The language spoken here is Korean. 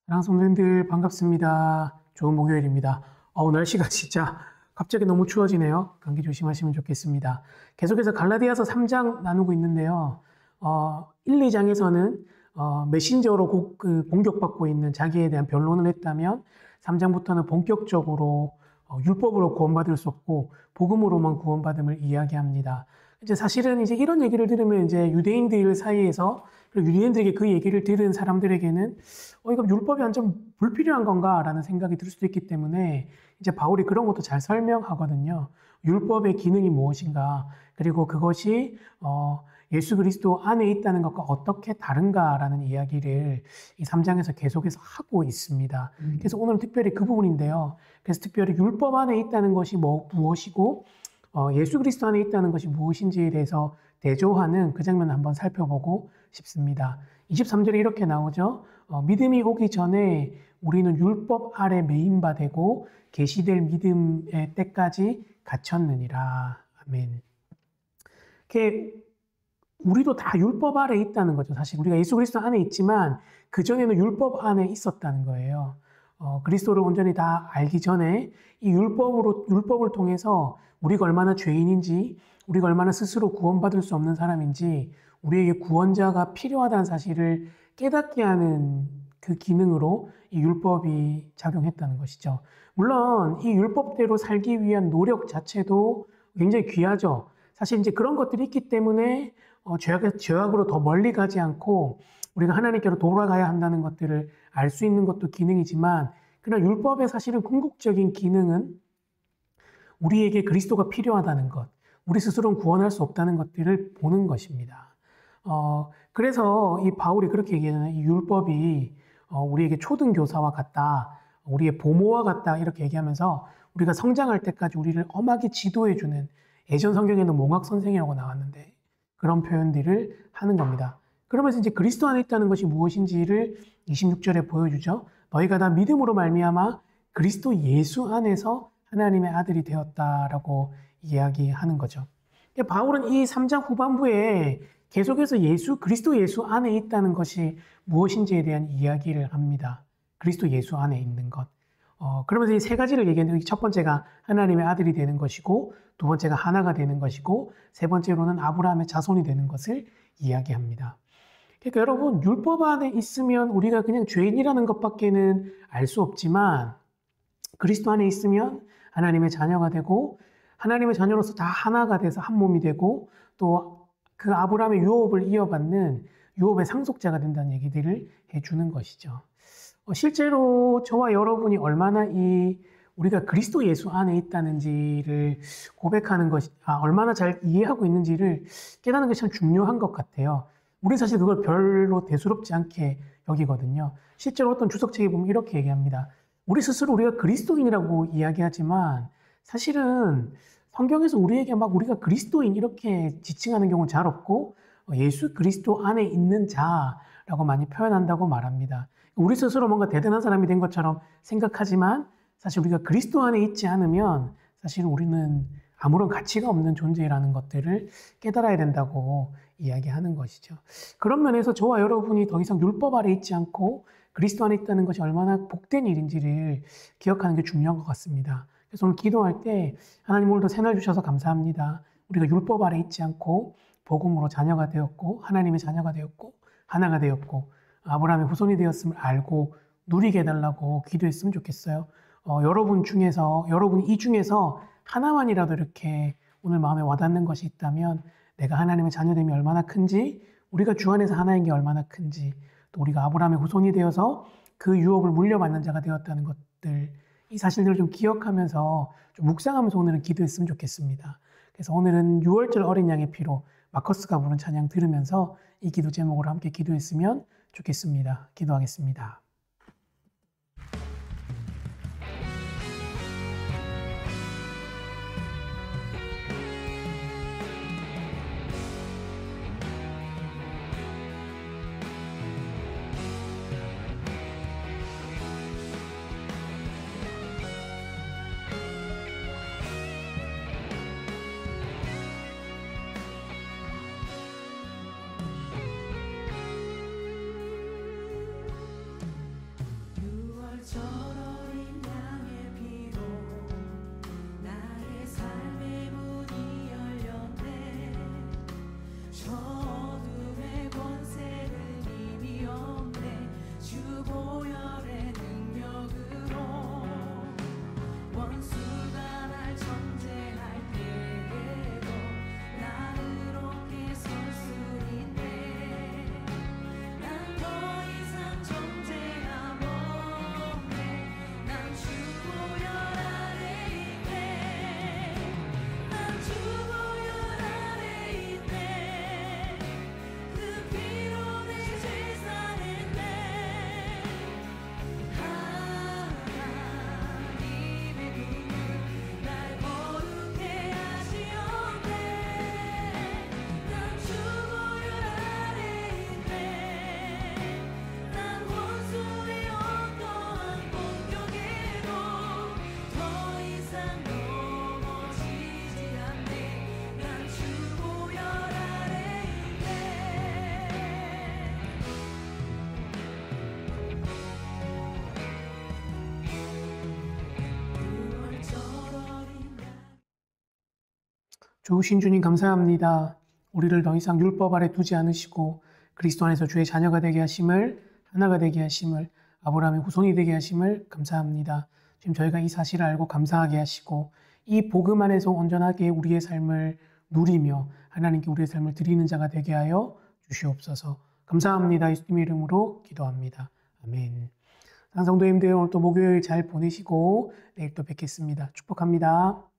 사랑하는 성도님들 반갑습니다. 좋은 목요일입니다. 날씨가 진짜 갑자기 너무 추워지네요. 감기 조심하시면 좋겠습니다. 계속해서 갈라디아서 3장 나누고 있는데요. 1, 2장에서는 메신저로 공격받고 있는 자기에 대한 변론을 했다면 3장부터는 본격적으로 율법으로 구원받을 수 없고 복음으로만 구원받음을 이야기합니다. 이제 사실은 이제 이런 얘기를 들으면 이제 유대인들 사이에서 그리고 유대인들에게 그 얘기를 들은 사람들에게는 이거 율법이 완전 불필요한 건가라는 생각이 들 수도 있기 때문에 이제 바울이 그런 것도 잘 설명하거든요. 율법의 기능이 무엇인가, 그리고 그것이 예수 그리스도 안에 있다는 것과 어떻게 다른가라는 이야기를 이 3장에서 계속해서 하고 있습니다. 그래서 오늘은 특별히 그 부분인데요. 그래서 특별히 율법 안에 있다는 것이 무엇이고 예수 그리스도 안에 있다는 것이 무엇인지에 대해서 대조하는 그 장면을 한번 살펴보고 싶습니다. 23절에 이렇게 나오죠. 믿음이 오기 전에 우리는 율법 아래 매인바 되고 계시될 믿음의 때까지 갇혔느니라. 아멘. 이렇게 우리도 다 율법 아래 있다는 거죠. 사실 우리가 예수 그리스도 안에 있지만 그전에는 율법 안에 있었다는 거예요. 그리스도를 온전히 다 알기 전에 이 율법을 통해서 우리가 얼마나 죄인인지, 우리가 얼마나 스스로 구원받을 수 없는 사람인지, 우리에게 구원자가 필요하다는 사실을 깨닫게 하는 그 기능으로 이 율법이 작용했다는 것이죠. 물론 이 율법대로 살기 위한 노력 자체도 굉장히 귀하죠. 사실 이제 그런 것들이 있기 때문에 죄악으로 더 멀리 가지 않고 우리가 하나님께로 돌아가야 한다는 것들을 알 수 있는 것도 기능이지만, 그러나 율법의 사실은 궁극적인 기능은 우리에게 그리스도가 필요하다는 것, 우리 스스로는 구원할 수 없다는 것들을 보는 것입니다. 그래서 이 바울이 그렇게 얘기하잖아요. 이 율법이 우리에게 초등교사와 같다, 우리의 보모와 같다, 이렇게 얘기하면서 우리가 성장할 때까지 우리를 엄하게 지도해주는, 예전 성경에는 몽학 선생이라고 나왔는데 그런 표현들을 하는 겁니다. 그러면서 이제 그리스도 안에 있다는 것이 무엇인지를 26절에 보여주죠. 너희가 다 믿음으로 말미암아 그리스도 예수 안에서 하나님의 아들이 되었다라고 이야기하는 거죠. 바울은 이 3장 후반부에 계속해서 그리스도 예수 안에 있다는 것이 무엇인지에 대한 이야기를 합니다. 그리스도 예수 안에 있는 것. 그러면서 이 세 가지를 얘기했는데, 첫 번째가 하나님의 아들이 되는 것이고, 두 번째가 하나가 되는 것이고, 세 번째로는 아브라함의 자손이 되는 것을 이야기합니다. 그러니까 여러분, 율법 안에 있으면 우리가 그냥 죄인이라는 것밖에는 알 수 없지만, 그리스도 안에 있으면 하나님의 자녀가 되고, 하나님의 자녀로서 다 하나가 돼서 한 몸이 되고, 또 그 아브라함의 유업을 이어받는 유업의 상속자가 된다는 얘기들을 해주는 것이죠. 실제로 저와 여러분이 얼마나 우리가 그리스도 예수 안에 있다는지를 고백하는 얼마나 잘 이해하고 있는지를 깨닫는 것이 참 중요한 것 같아요. 우리 사실 그걸 별로 대수롭지 않게 여기거든요. 실제로 어떤 주석책에 보면 이렇게 얘기합니다. 우리 스스로 우리가 그리스도인이라고 이야기하지만 사실은 성경에서 우리에게 막 우리가 그리스도인 이렇게 지칭하는 경우는 잘 없고 예수 그리스도 안에 있는 자라고 많이 표현한다고 말합니다. 우리 스스로 뭔가 대단한 사람이 된 것처럼 생각하지만 사실 우리가 그리스도 안에 있지 않으면 사실 우리는 아무런 가치가 없는 존재라는 것들을 깨달아야 된다고 이야기하는 것이죠. 그런 면에서 저와 여러분이 더 이상 율법 아래 있지 않고 그리스도 안에 있다는 것이 얼마나 복된 일인지를 기억하는 게 중요한 것 같습니다. 그래서 오늘 기도할 때 하나님 오늘도 새날 주셔서 감사합니다. 우리가 율법 아래 있지 않고 복음으로 자녀가 되었고 하나님의 자녀가 되었고 하나가 되었고 아브라함의 후손이 되었음을 알고 누리게 해달라고 기도했으면 좋겠어요. 여러분 이 중에서 하나만이라도 이렇게 오늘 마음에 와닿는 것이 있다면 내가 하나님의 자녀됨이 얼마나 큰지, 우리가 주 안에서 하나인 게 얼마나 큰지, 또 우리가 아브라함의 후손이 되어서 그 유업을 물려받는 자가 되었다는 것들, 이 사실들을 좀 기억하면서 좀 묵상하면서 오늘은 기도했으면 좋겠습니다. 그래서 오늘은 6월절 어린 양의 피로 마커스가 부른 찬양 들으면서 이 기도 제목으로 함께 기도했으면 좋겠습니다. 기도하겠습니다. 좋으신 주님 감사합니다. 우리를 더 이상 율법 아래 두지 않으시고 그리스도 안에서 주의 자녀가 되게 하심을, 하나가 되게 하심을, 아브라함의 후손이 되게 하심을 감사합니다. 지금 저희가 이 사실을 알고 감사하게 하시고 이 복음 안에서 온전하게 우리의 삶을 누리며 하나님께 우리의 삶을 드리는 자가 되게 하여 주시옵소서. 감사합니다. 예수님의 이름으로 기도합니다. 아멘. 상성도님들 오늘 또 목요일 잘 보내시고 내일 또 뵙겠습니다. 축복합니다.